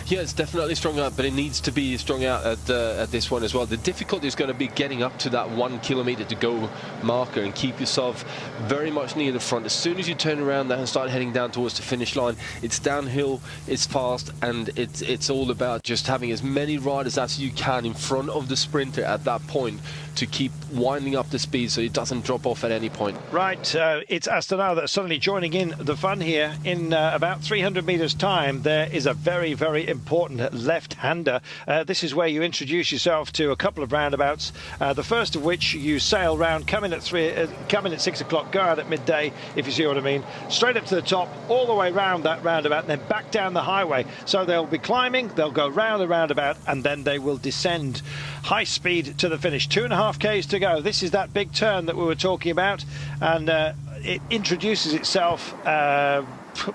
Yeah, it's definitely strung out, but it needs to be strung out at this one as well. The difficulty is going to be getting up to that 1 kilometer to go marker and keep yourself very much near the front. As soon as you turn around there and start heading down towards the finish line, it's downhill, it's fast, and it's all about just having as many riders as you can in front of the sprinter at that point to keep winding up the speed so it doesn't drop off at any point. Right, it's Astana that are suddenly joining in the fun here. In about 300 meters time, there is a very, very important left-hander. This is where you introduce yourself to a couple of roundabouts, the first of which you sail round, come in at 6 o'clock, go out at midday, if you see what I mean, straight up to the top, all the way round that roundabout, and then back down the highway. So they'll be climbing, they'll go round the roundabout, and then they will descend high speed to the finish. 2.5 k's to go. This is that big turn that we were talking about, and it introduces itself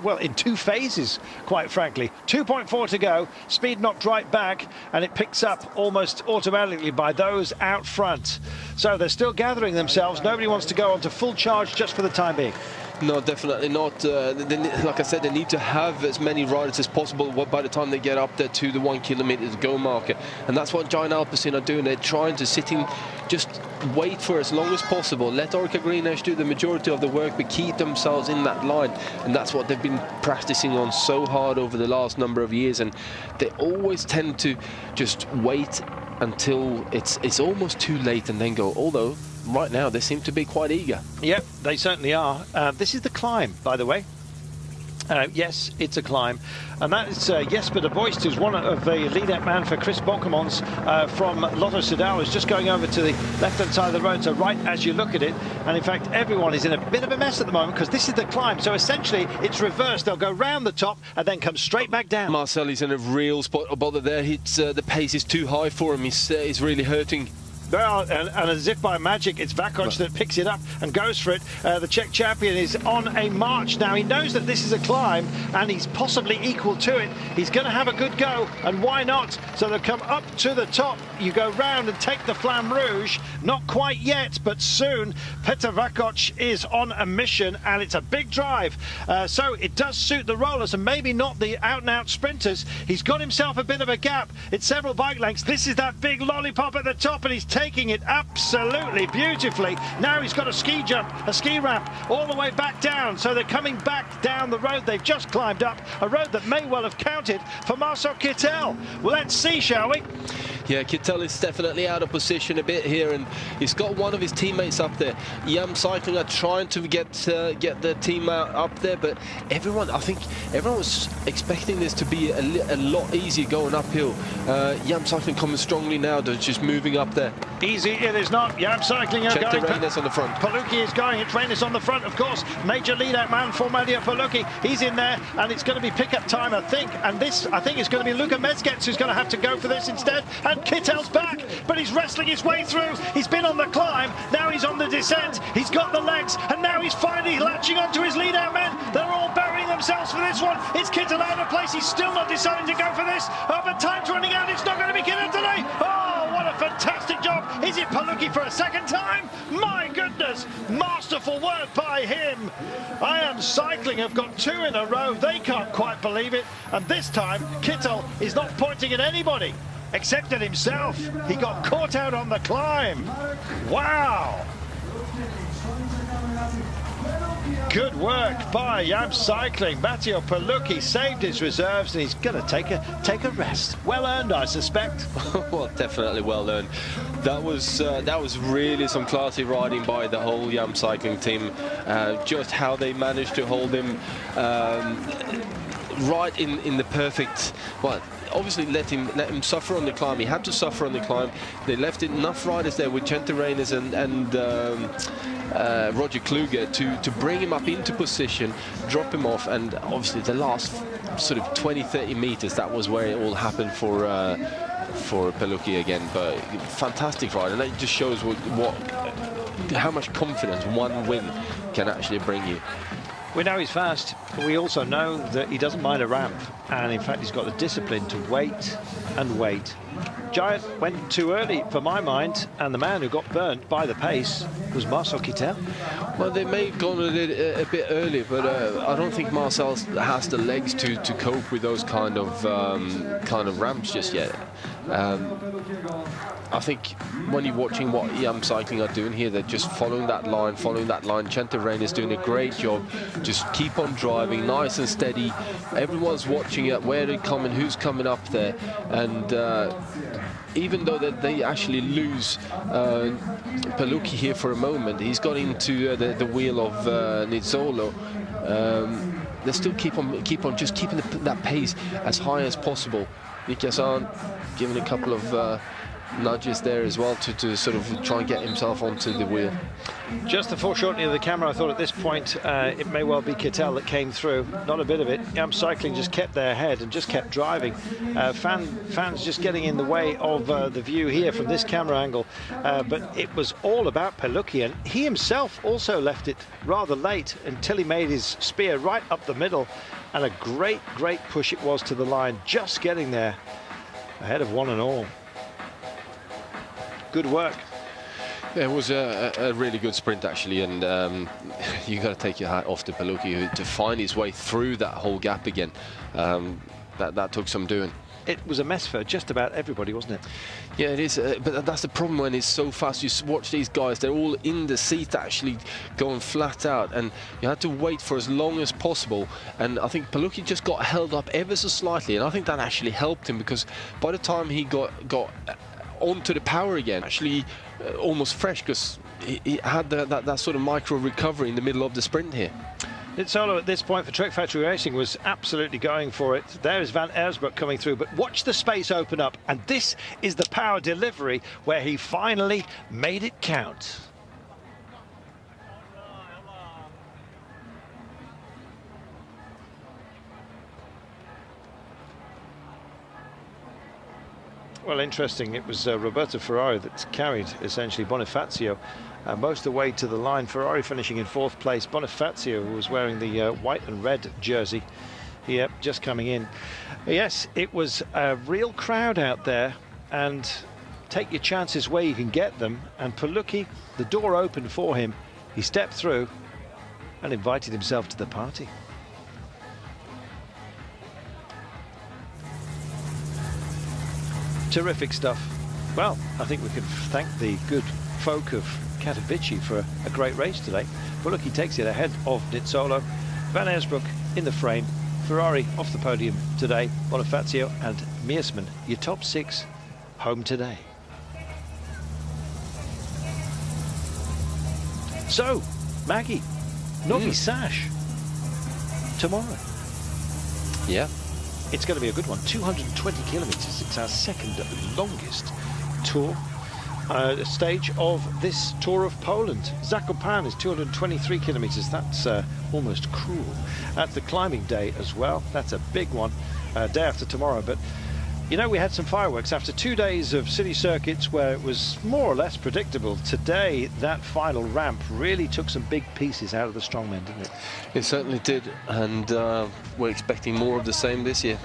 well, in 2 phases, quite frankly. 2.4 to go, speed knocked right back, and it picks up almost automatically by those out front. So they're still gathering themselves. Nobody wants to go on to full charge just for the time being. No, definitely not. Like I said, they need to have as many riders as possible by the time they get up there to the 1 kilometer to go marker. And that's what Giant Alpecin are doing. They're trying to sit in, just wait for as long as possible. Let Orica Green Edge do the majority of the work, but keep themselves in that line. And that's what they've been practicing on so hard over the last number of years. And they always tend to just wait until it's almost too late and then go, although right now they seem to be quite eager. Yep, they certainly are. This is the climb, by the way. Yes, it's a climb. And that is Jesper de Boist, who's one of the lead-out man for Chris Bockemans from Lotto Soudal, who's just going over to the left-hand side of the road, so right as you look at it. And in fact, everyone is in a bit of a mess at the moment because this is the climb. So essentially, it's reversed. They'll go round the top and then come straight back down. Marcel is in a real spot of bother there. The pace is too high for him. He's really hurting. Well, and as if by magic, it's Vakoc that picks it up and goes for it. The Czech champion is on a march now. He knows that this is a climb, and he's possibly equal to it. He's going to have a good go, and why not? So they'll come up to the top. You go round and take the Flamme Rouge. Not quite yet, but soon. Petr Vakoc is on a mission, and it's a big drive. So it does suit the rollers, and maybe not the out-and-out sprinters. He's got himself a bit of a gap. It's several bike lengths. This is that big lollipop at the top, and he's taking it absolutely beautifully. Now he's got a ski jump, a ski ramp, all the way back down. So they're coming back down the road they've just climbed up, a road that may well have counted for Marcel Kittel. Well, let's see, shall we? Yeah, Kittel is definitely out of position a bit here, and he's got one of his teammates up there. Jam Cycling are trying to get their team up there, but I think everyone was expecting this to be a lot easier going uphill. Jam Cycling coming strongly now, they're just moving up there. Easy it is not. Jam Cycling are Check going. the Reines on the front. Palucchi is going. It's Reines on the front, of course. Major lead-out man for Mathieu Palucchi. He's in there, and it's going to be pick-up time, I think. And this, I think, is going to be Luka Mezgec who's going to have to go for this instead. And Kittel's back, but he's wrestling his way through. He's been on the climb. Now he's on the descent. He's got the legs, and now he's finally latching onto his lead-out men. They're all burying themselves for this one. It's Kittel out of place. He's still not deciding to go for this. Oh, but time's running out. It's not going to be Kittel today. Oh, what a fantastic job. Is it Palucchi for a second time? My goodness, masterful work by him. Jam Cycling have got 2 in a row. They can't quite believe it. And this time, Kittel is not pointing at anybody except at himself. He got caught out on the climb. Wow. Good work by Jam Cycling. Matteo Palucchi saved his reserves, and he's going to take a rest. Well earned, I suspect. Well, definitely well earned. That was really some classy riding by the whole Jam Cycling team. Just how they managed to hold him right in the perfect. Well, obviously let him suffer on the climb. He had to suffer on the climb. They left enough riders there with Gente Reines and Roger Kluge to bring him up into position, drop him off, and obviously the last sort of 20-30 meters, that was where it all happened for Palucchi again. But fantastic ride, and that just shows how much confidence one win can actually bring you. We know he's fast, but we also know that he doesn't mind a ramp. and in fact he's got the discipline to wait and wait. Giant went too early for my mind, and the man who got burnt by the pace was Marcel Kittel. Well, they may have gone a bit earlier, but I don't think Marcel has the legs to cope with those kind of ramps just yet. I think when you're watching what EM Cycling are doing here, they're just following that line. Chente Rain is doing a great job. Just keep on driving, nice and steady. Everyone's watching it, where they're coming, who's coming up there. And even though they actually lose Pellucci here for a moment, he's got into the wheel of Nizzolo. They still keep on just keeping that pace as high as possible. Nick Yazan giving a couple of nudges there as well to sort of try and get himself onto the wheel. Just the foreshortening of the camera, I thought at this point it may well be Kittel that came through. Not a bit of it. EM Cycling just kept their head and just kept driving. Fans just getting in the way of the view here from this camera angle. But it was all about Pellucci, and he himself also left it rather late until he made his spear right up the middle. And a great push it was to the line, just getting there ahead of one and all. Good work. Yeah, it was a really good sprint actually, and you got to take your hat off to Pellucci to find his way through that whole gap again. That took some doing. It was a mess for just about everybody, wasn't it? Yeah, it is, but that's the problem when it's so fast. You watch these guys, they're all in the seat actually going flat out, and you had to wait for as long as possible. And I think Pellucci just got held up ever so slightly, and I think that actually helped him, because by the time he got onto the power again, actually almost fresh, because he had that sort of micro recovery in the middle of the sprint here. Nizzolo at this point for Trek Factory Racing was absolutely going for it. There is Van Aersbroek coming through, but watch the space open up, and this is the power delivery where he finally made it count. Well, interesting, it was Roberto Ferrari that carried essentially Bonifacio most of the way to the line. Ferrari finishing in 4th place. Bonifacio, who was wearing the white and red jersey, here just coming in. Yes, it was a real crowd out there, and take your chances where you can get them. And Pellucci, the door opened for him. He stepped through and invited himself to the party. Terrific stuff. Well, I think we can thank the good folk of Katowice for a great race today. Pellucci takes it ahead of Nizzolo. Van Aersbroek in the frame. Ferrari off the podium today. Bonifacio and Meersman, your top 6 home today. So, Maggie, Novi Sash tomorrow. Yeah. It's going to be a good one. 220 kilometers. It's our second longest tour stage of this Tour of Poland. Zakopane is 223 kilometers. That's almost cruel. That's the climbing day as well. That's a big one, day after tomorrow. But you know, we had some fireworks after 2 days of city circuits where it was more or less predictable. Today, that final ramp really took some big pieces out of the strongmen, didn't it? It certainly did, and we're expecting more of the same this year.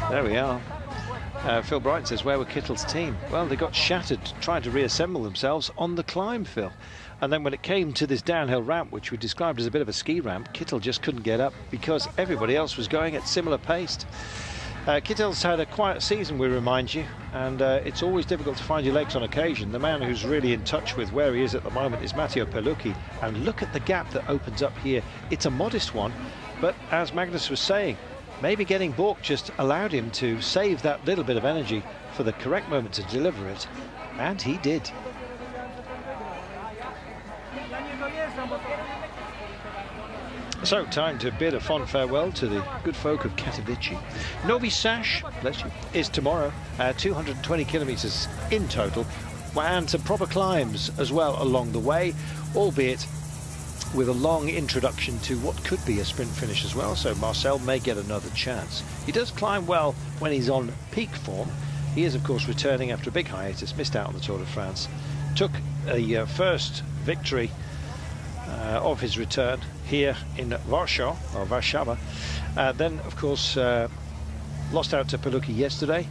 There we are. Phil Bright says, where were Kittel's team? Well, they got shattered trying to reassemble themselves on the climb, Phil. And then when it came to this downhill ramp, which we described as a bit of a ski ramp, Kittel just couldn't get up because everybody else was going at similar pace. Kittel's had a quiet season, we remind you, and it's always difficult to find your legs on occasion. The man who's really in touch with where he is at the moment is Matteo Pellucci, and look at the gap that opens up here. It's a modest one, but as Magnus was saying, maybe getting balked just allowed him to save that little bit of energy for the correct moment to deliver it, and he did. So, time to bid a fond farewell to the good folk of Katowice. Novi Sash, bless you, is tomorrow, 220 kilometers in total, and some proper climbs as well along the way, albeit with a long introduction to what could be a sprint finish as well, so Marcel may get another chance. He does climb well when he's on peak form. He is, of course, returning after a big hiatus, missed out on the Tour de France. Took a first victory of his return here in Warsaw, or Warszawa, Then, of course, lost out to Palucchi yesterday.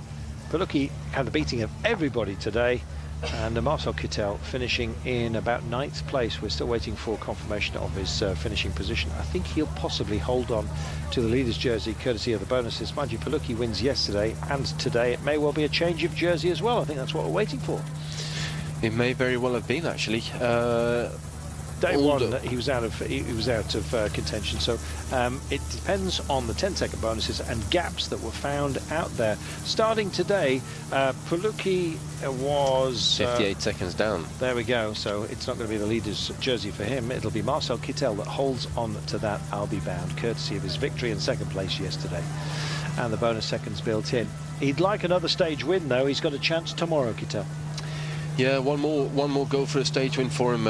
Palucchi had the beating of everybody today, and Marcel Kittel finishing in about 9th place. We're still waiting for confirmation of his finishing position. I think he'll possibly hold on to the leader's jersey courtesy of the bonuses. Mind you, Palucchi wins yesterday and today. It may well be a change of jersey as well. I think that's what we're waiting for. It may very well have been, actually. Day one, he was out of contention. So it depends on the 10-second bonuses and gaps that were found out there. Starting today, Palucchi was 58 seconds down. There we go. So it's not going to be the leader's jersey for him. It'll be Marcel Kittel that holds on to that. I'll be bound, courtesy of his victory in second place yesterday, and the bonus seconds built in. He'd like another stage win, though. He's got a chance tomorrow, Kittel. Yeah, one more go for a stage win for him.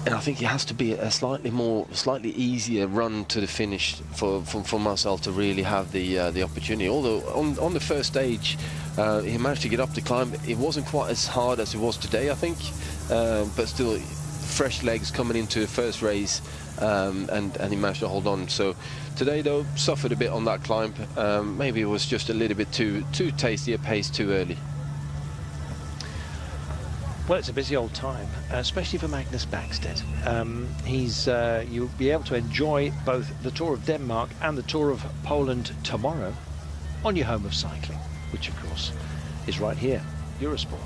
And I think it has to be a slightly easier run to the finish for Marcel to really have the opportunity. Although on the first stage he managed to get up the climb. It wasn't quite as hard as it was today, I think, but still fresh legs coming into the first race, and he managed to hold on. So today, though, suffered a bit on that climb. Maybe it was just a little bit too tasty a pace too early. Well, it's a busy old time, especially for Magnus Backstedt. You'll be able to enjoy both the Tour of Denmark and the Tour of Poland tomorrow on your home of cycling, which, of course, is right here, Eurosport.